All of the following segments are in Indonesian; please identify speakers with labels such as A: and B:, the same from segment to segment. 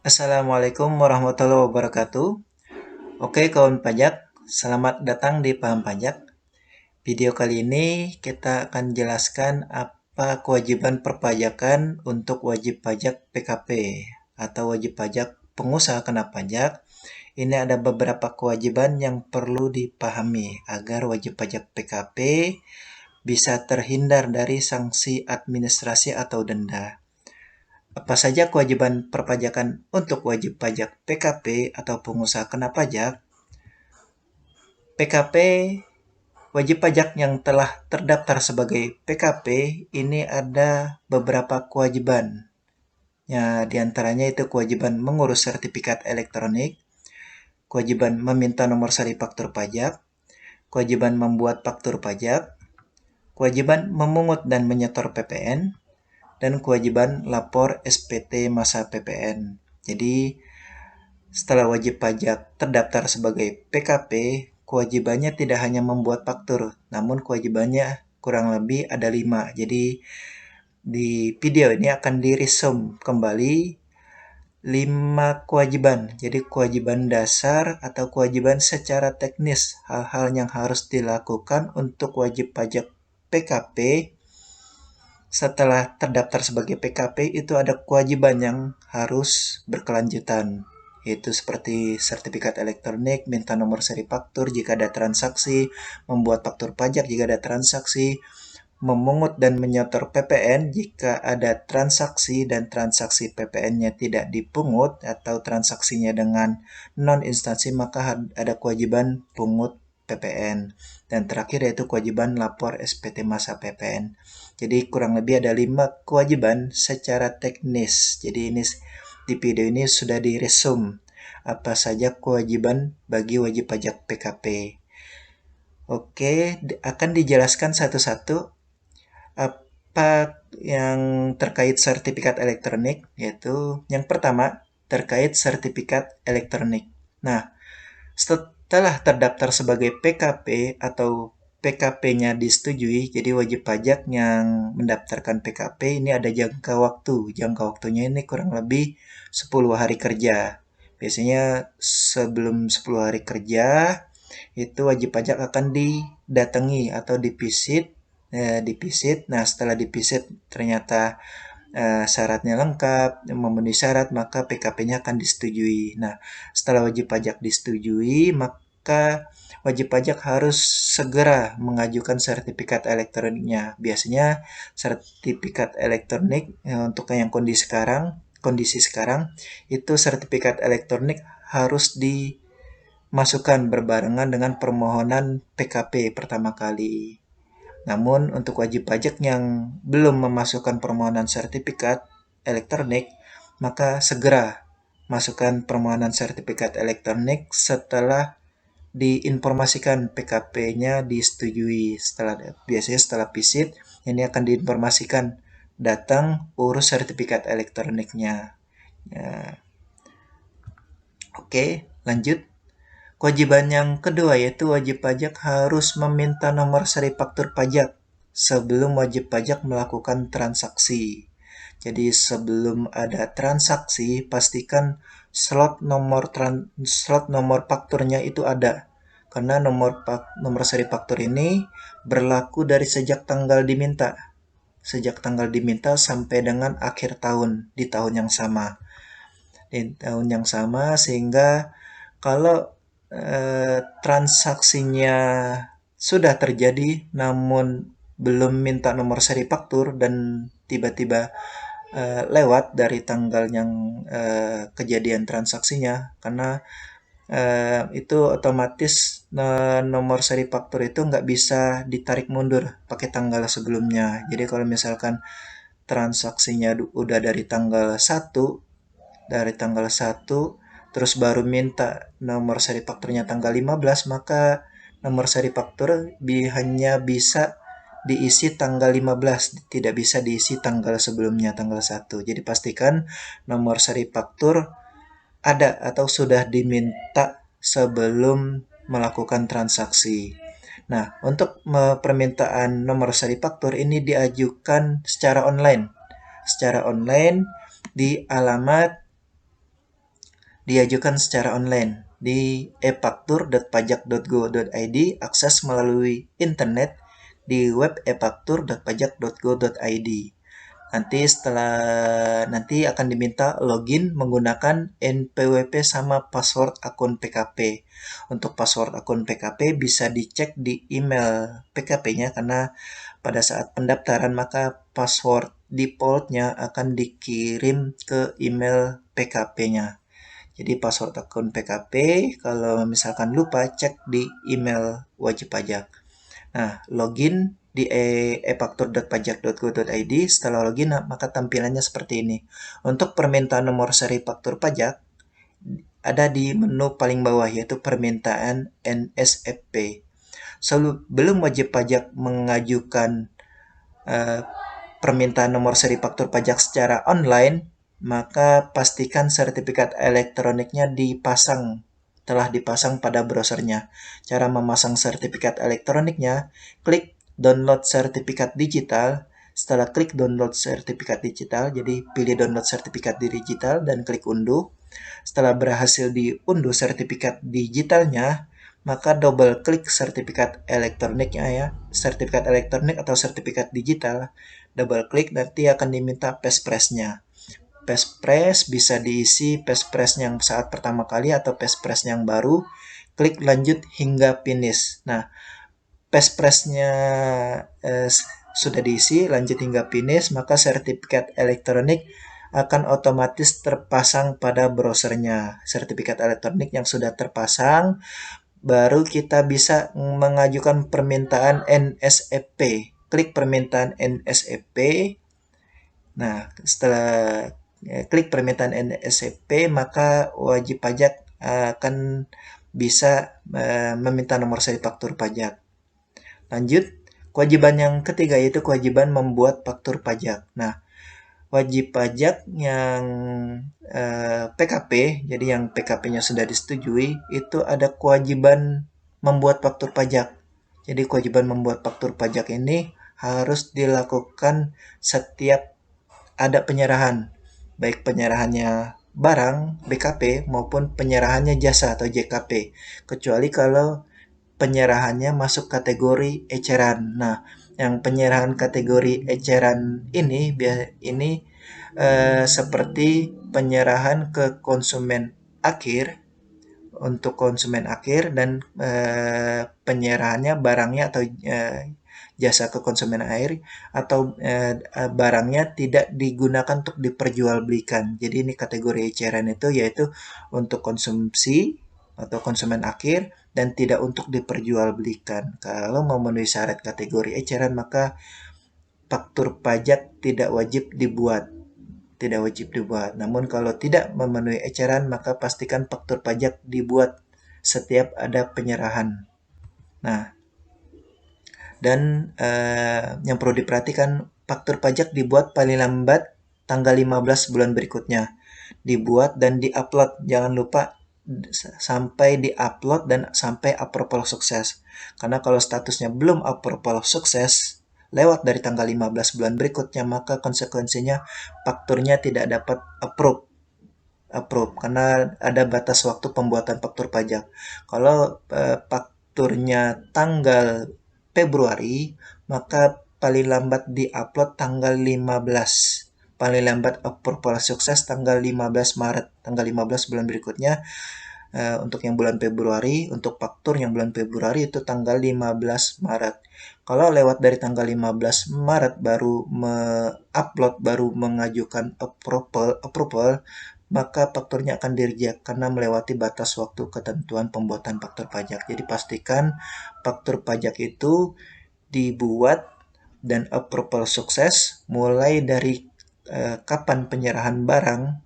A: Assalamualaikum warahmatullahi wabarakatuh. Oke kawan pajak, selamat datang di Paham Pajak. Video kali ini kita akan jelaskan apa kewajiban perpajakan untuk wajib pajak PKP atau wajib pajak pengusaha kena pajak. Ini ada beberapa kewajiban yang perlu dipahami agar wajib pajak PKP bisa terhindar dari sanksi administrasi atau denda. Apa saja kewajiban perpajakan untuk wajib pajak PKP atau pengusaha kena pajak? PKP, wajib pajak yang telah terdaftar sebagai PKP, ini ada beberapa kewajiban. Ya, di antaranya itu kewajiban mengurus sertifikat elektronik, kewajiban meminta nomor seri faktur pajak, kewajiban membuat faktur pajak, kewajiban memungut dan menyetor PPN, dan kewajiban lapor SPT masa PPN. Jadi, setelah wajib pajak terdaftar sebagai PKP, kewajibannya tidak hanya membuat faktur, namun kewajibannya kurang lebih ada 5. Jadi, di video ini akan diresum kembali 5 kewajiban. Jadi, kewajiban dasar atau kewajiban secara teknis, hal-hal yang harus dilakukan untuk wajib pajak PKP setelah terdaftar sebagai PKP itu ada kewajiban yang harus berkelanjutan, yaitu seperti sertifikat elektronik, minta nomor seri faktur jika ada transaksi, membuat faktur pajak jika ada transaksi, memungut dan menyetor PPN jika ada transaksi dan transaksi PPN-nya tidak dipungut atau transaksinya dengan non-instansi maka ada kewajiban pungut PPN. Dan terakhir yaitu kewajiban lapor SPT masa PPN. Jadi kurang lebih ada 5 kewajiban secara teknis. Jadi ini di video ini sudah diresum apa saja kewajiban bagi wajib pajak PKP. Oke, akan dijelaskan satu-satu apa yang terkait sertifikat elektronik, yaitu yang pertama terkait sertifikat elektronik. Nah, setelah terdaftar sebagai PKP atau PKP-nya disetujui, jadi wajib pajak yang mendaftarkan PKP ini ada jangka waktu. Jangka waktunya ini kurang lebih 10 hari kerja. Biasanya sebelum 10 hari kerja, itu wajib pajak akan didatangi atau divisit. Nah, setelah divisit ternyata syaratnya lengkap, memenuhi syarat, maka PKP-nya akan disetujui. Nah, setelah wajib pajak disetujui, maka wajib pajak harus segera mengajukan sertifikat elektroniknya. Biasanya sertifikat elektronik untuk yang kondisi sekarang itu sertifikat elektronik harus dimasukkan berbarengan dengan permohonan PKP pertama kali. Namun untuk wajib pajak yang belum memasukkan permohonan sertifikat elektronik, maka segera masukkan permohonan sertifikat elektronik setelah diinformasikan PKP-nya disetujui. Biasanya setelah visit, ini akan diinformasikan datang urus sertifikat elektroniknya. Ya. Oke, lanjut. Kewajiban yang kedua yaitu wajib pajak harus meminta nomor seri faktur pajak sebelum wajib pajak melakukan transaksi. Jadi sebelum ada transaksi, pastikan slot nomor fakturnya itu ada. Karena nomor seri faktur ini berlaku dari sejak tanggal diminta. Sejak tanggal diminta sampai dengan akhir tahun di tahun yang sama. Sehingga kalau transaksinya sudah terjadi namun belum minta nomor seri faktur dan tiba-tiba lewat dari tanggal yang kejadian transaksinya, karena itu otomatis nomor seri faktur itu nggak bisa ditarik mundur pakai tanggal sebelumnya. Jadi kalau misalkan transaksinya udah dari tanggal 1 terus baru minta nomor seri fakturnya tanggal 15, maka nomor seri faktur hanya bisa diisi tanggal 15, tidak bisa diisi tanggal sebelumnya, tanggal 1. Jadi pastikan nomor seri faktur ada atau sudah diminta sebelum melakukan transaksi. Nah, untuk permintaan nomor seri faktur ini diajukan secara online. Secara online di alamat diajukan secara online di efaktur.pajak.go.id, akses melalui internet di web efaktur.pajak.go.id. Nanti akan diminta login menggunakan NPWP sama password akun PKP. Untuk password akun PKP bisa dicek di email PKP-nya, karena pada saat pendaftaran maka password defaultnya akan dikirim ke email PKP-nya. Jadi password akun PKP kalau misalkan lupa, cek di email wajib pajak. Nah, login di efaktur.pajak.go.id. Setelah login, maka tampilannya seperti ini. Untuk permintaan nomor seri faktur pajak, ada di menu paling bawah, yaitu permintaan NSFP. Sebelum wajib pajak mengajukan permintaan nomor seri faktur pajak secara online, maka pastikan sertifikat elektroniknya telah dipasang pada browsernya. Cara memasang sertifikat elektroniknya, klik download sertifikat digital. Setelah klik download sertifikat digital, jadi pilih download sertifikat digital dan klik unduh. Setelah berhasil diunduh sertifikat digitalnya, maka double klik sertifikat elektroniknya ya. Sertifikat elektronik atau sertifikat digital, double klik, nanti akan diminta passphrase-nya. Passphrase bisa diisi passphrase yang saat pertama kali atau passphrase yang baru. Klik lanjut hingga finish. Nah, passphrase-nya sudah diisi, lanjut hingga finish, maka sertifikat elektronik akan otomatis terpasang pada browsernya. Sertifikat elektronik yang sudah terpasang, baru kita bisa mengajukan permintaan NSFP. Klik permintaan NSFP. Nah, setelah klik permintaan NSFP, maka wajib pajak akan bisa meminta nomor seri faktur pajak. Lanjut, kewajiban yang ketiga yaitu kewajiban membuat faktur pajak. Nah, wajib pajak yang PKP, jadi yang PKP-nya sudah disetujui, itu ada kewajiban membuat faktur pajak. Jadi kewajiban membuat faktur pajak ini harus dilakukan setiap ada penyerahan, baik penyerahannya barang BKP maupun penyerahannya jasa atau JKP, kecuali kalau penyerahannya masuk kategori eceran. Nah, yang penyerahan kategori eceran ini seperti penyerahan ke konsumen akhir, untuk konsumen akhir, dan penyerahannya barangnya atau jasa ke konsumen akhir, atau barangnya tidak digunakan untuk diperjualbelikan. Jadi ini kategori eceran itu yaitu untuk konsumsi atau konsumen akhir dan tidak untuk diperjualbelikan. Kalau memenuhi syarat kategori eceran, maka faktur pajak tidak wajib dibuat. Namun kalau tidak memenuhi eceran, maka pastikan faktur pajak dibuat setiap ada penyerahan. Nah, dan yang perlu diperhatikan, faktur pajak dibuat paling lambat tanggal 15 bulan berikutnya. Dibuat dan diupload. Jangan lupa sampai diupload dan sampai approval sukses. Karena kalau statusnya belum approval sukses, lewat dari tanggal 15 bulan berikutnya, maka konsekuensinya fakturnya tidak dapat approve, karena ada batas waktu pembuatan faktur pajak. Kalau fakturnya tanggal Februari, maka paling lambat diupload tanggal 15. Paling lambat approval sukses tanggal 15 Maret, tanggal 15 bulan berikutnya. Untuk yang bulan Februari, untuk faktur yang bulan Februari itu tanggal 15 Maret. Kalau lewat dari tanggal 15 Maret baru upload, baru mengajukan approval, maka fakturnya akan di-reject karena melewati batas waktu ketentuan pembuatan faktur pajak. Jadi pastikan faktur pajak itu dibuat dan approval sukses mulai dari kapan penyerahan barang,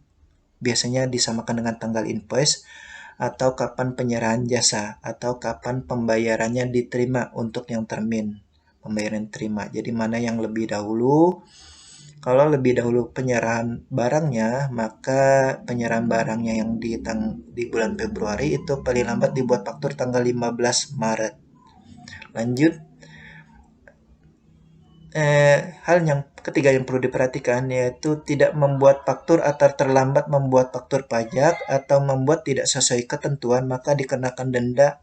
A: biasanya disamakan dengan tanggal invoice, atau kapan penyerahan jasa, atau kapan pembayarannya diterima untuk yang termin, pembayaran terima. Jadi mana yang lebih dahulu? Kalau lebih dahulu penyerahan barangnya, maka penyerahan barangnya yang di bulan Februari itu paling lambat dibuat faktur tanggal 15 Maret. Lanjut, hal yang ketiga yang perlu diperhatikan yaitu tidak membuat faktur atau terlambat membuat faktur pajak atau membuat tidak sesuai ketentuan, maka dikenakan denda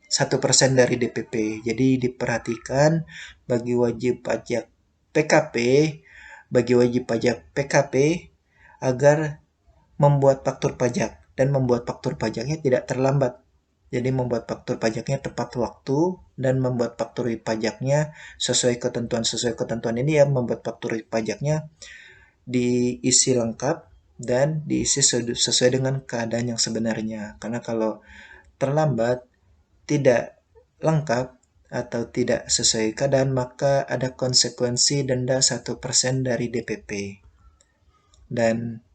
A: 1% dari DPP. Jadi diperhatikan bagi wajib pajak PKP, bagi wajib pajak PKP agar membuat faktur pajak dan membuat faktur pajaknya tidak terlambat. Jadi membuat faktur pajaknya tepat waktu dan membuat faktur pajaknya sesuai ketentuan ini ya, membuat faktur pajaknya diisi lengkap dan diisi sesuai dengan keadaan yang sebenarnya. Karena kalau terlambat, tidak lengkap atau tidak sesuai keadaan, maka ada konsekuensi denda 1% dari DPP. Dan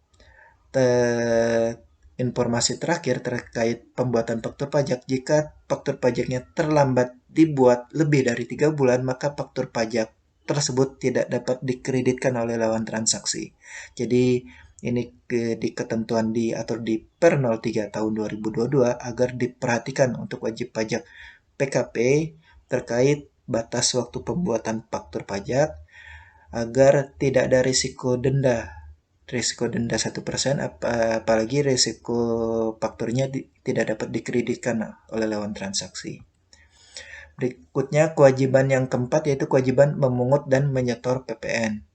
A: informasi terakhir terkait pembuatan faktur pajak, jika faktur pajaknya terlambat dibuat lebih dari 3 bulan, maka faktur pajak tersebut tidak dapat dikreditkan oleh lawan transaksi. Jadi ini di ketentuan diatur di Per 03 tahun 2022 agar diperhatikan untuk wajib pajak PKP terkait batas waktu pembuatan faktur pajak agar tidak ada risiko denda 1%, apalagi risiko fakturnya tidak dapat dikreditkan oleh lawan transaksi. Berikutnya kewajiban yang keempat yaitu kewajiban memungut dan menyetor PPN.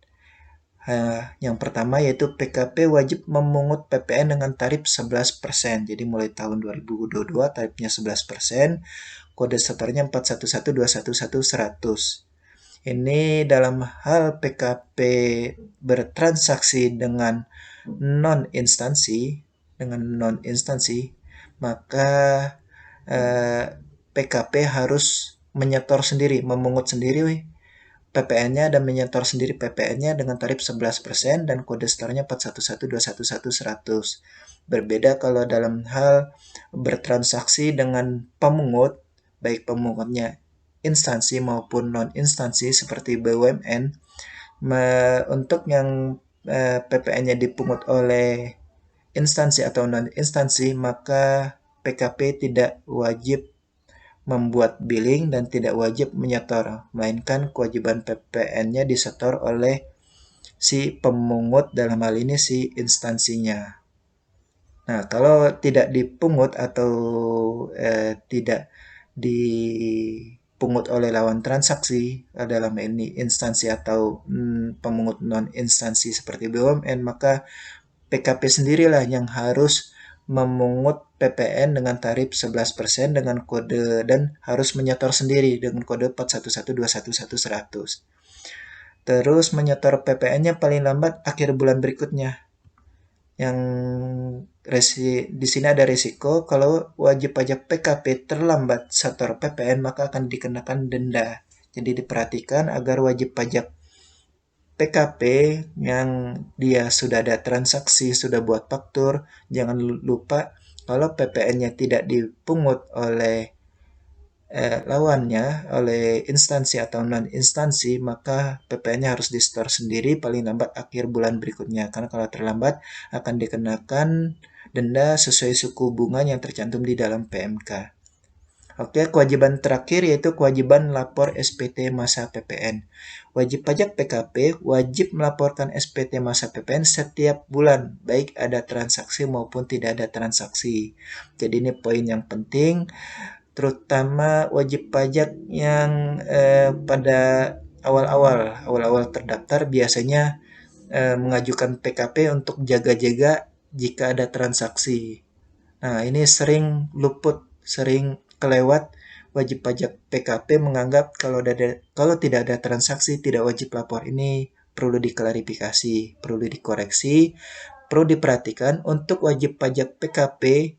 A: Yang pertama yaitu PKP wajib memungut PPN dengan tarif 11%. Jadi mulai tahun 2022 tarifnya 11%, kode setornya 411211100. Ini dalam hal PKP bertransaksi dengan non-instansi, maka PKP harus menyetor sendiri, memungut sendiri PPN-nya dan menyetor sendiri PPN-nya dengan tarif 11% dan kode setornya 411211100. Berbeda kalau dalam hal bertransaksi dengan pemungut, baik pemungutnya instansi maupun non-instansi seperti BUMN, untuk yang PPN-nya dipungut oleh instansi atau non-instansi, maka PKP tidak wajib membuat billing dan tidak wajib menyetor, melainkan kewajiban PPN-nya disetor oleh si pemungut, dalam hal ini si instansinya. Nah, kalau tidak dipungut atau tidak dipungut oleh lawan transaksi, dalam ini instansi atau pemungut non-instansi seperti BUMN, maka PKP sendirilah yang harus memungut PPN dengan tarif 11% dengan kode dan harus menyetor sendiri dengan kode 411211100. Terus menyetor PPN-nya paling lambat akhir bulan berikutnya. Yang di sini ada risiko kalau wajib pajak PKP terlambat setor PPN maka akan dikenakan denda. Jadi diperhatikan agar wajib pajak PKP yang dia sudah ada transaksi, sudah buat faktur, jangan lupa kalau PPN-nya tidak dipungut oleh lawannya, oleh instansi atau non-instansi, maka PPN-nya harus di-store sendiri paling lambat akhir bulan berikutnya. Karena kalau terlambat akan dikenakan denda sesuai suku bunga yang tercantum di dalam PMK. Oke, kewajiban terakhir yaitu kewajiban lapor SPT masa PPN. Wajib pajak PKP wajib melaporkan SPT masa PPN setiap bulan, baik ada transaksi maupun tidak ada transaksi. Jadi ini poin yang penting, terutama wajib pajak yang pada awal-awal terdaftar biasanya mengajukan PKP untuk jaga-jaga jika ada transaksi. Nah, ini sering luput, sering kelewat. Wajib pajak PKP menganggap kalau tidak ada transaksi tidak wajib lapor. Ini perlu diklarifikasi, perlu dikoreksi, perlu diperhatikan untuk wajib pajak PKP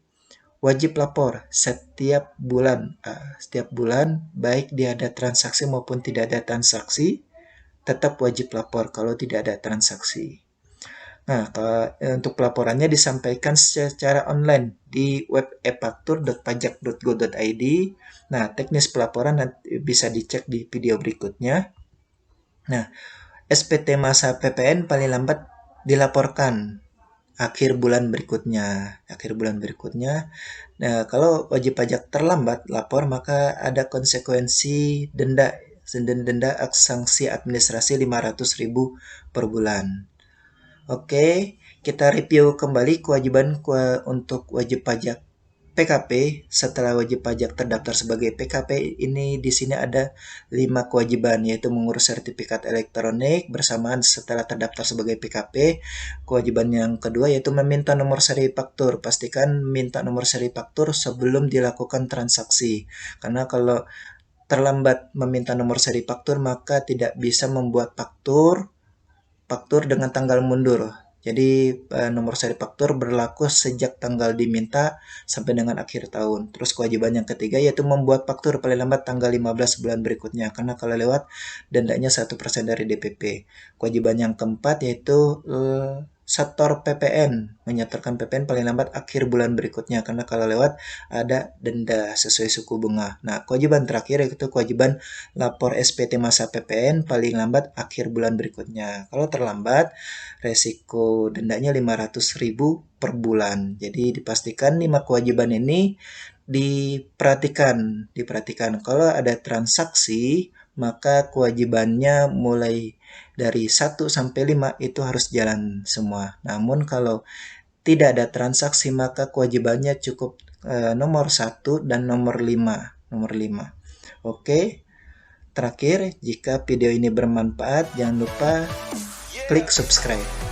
A: wajib lapor setiap bulan. Setiap bulan baik dia ada transaksi maupun tidak ada transaksi tetap wajib lapor kalau tidak ada transaksi. Nah, untuk pelaporannya disampaikan secara online di web e-faktur.pajak.go.id. Nah, teknis pelaporan nanti bisa dicek di video berikutnya. Nah, SPT masa PPN paling lambat dilaporkan akhir bulan berikutnya. Nah, kalau wajib pajak terlambat lapor maka ada konsekuensi denda dan denda sanksi administrasi 500.000 per bulan. Oke, kita review kembali kewajiban untuk wajib pajak PKP. Setelah wajib pajak terdaftar sebagai PKP, ini di sini ada 5 kewajiban, yaitu mengurus sertifikat elektronik bersamaan setelah terdaftar sebagai PKP. Kewajiban yang kedua yaitu meminta nomor seri faktur. Pastikan minta nomor seri faktur sebelum dilakukan transaksi. Karena kalau terlambat meminta nomor seri faktur, maka tidak bisa membuat faktur dengan tanggal mundur. Jadi nomor seri faktur berlaku sejak tanggal diminta sampai dengan akhir tahun. Terus kewajiban yang ketiga yaitu membuat faktur paling lambat tanggal 15 bulan berikutnya. Karena kalau lewat dendanya 1% dari DPP. Kewajiban yang keempat yaitu setor PPN, menyetorkan PPN paling lambat akhir bulan berikutnya, karena kalau lewat ada denda sesuai suku bunga. Nah, kewajiban terakhir yaitu kewajiban lapor SPT masa PPN paling lambat akhir bulan berikutnya. Kalau terlambat, resiko dendanya 500.000 per bulan. Jadi dipastikan 5 kewajiban ini diperhatikan. Kalau ada transaksi, maka kewajibannya mulai dari 1 sampai 5 itu harus jalan semua. Namun kalau tidak ada transaksi, maka kewajibannya cukup nomor 1 dan nomor 5. Oke. Terakhir, jika video ini bermanfaat, jangan lupa klik subscribe.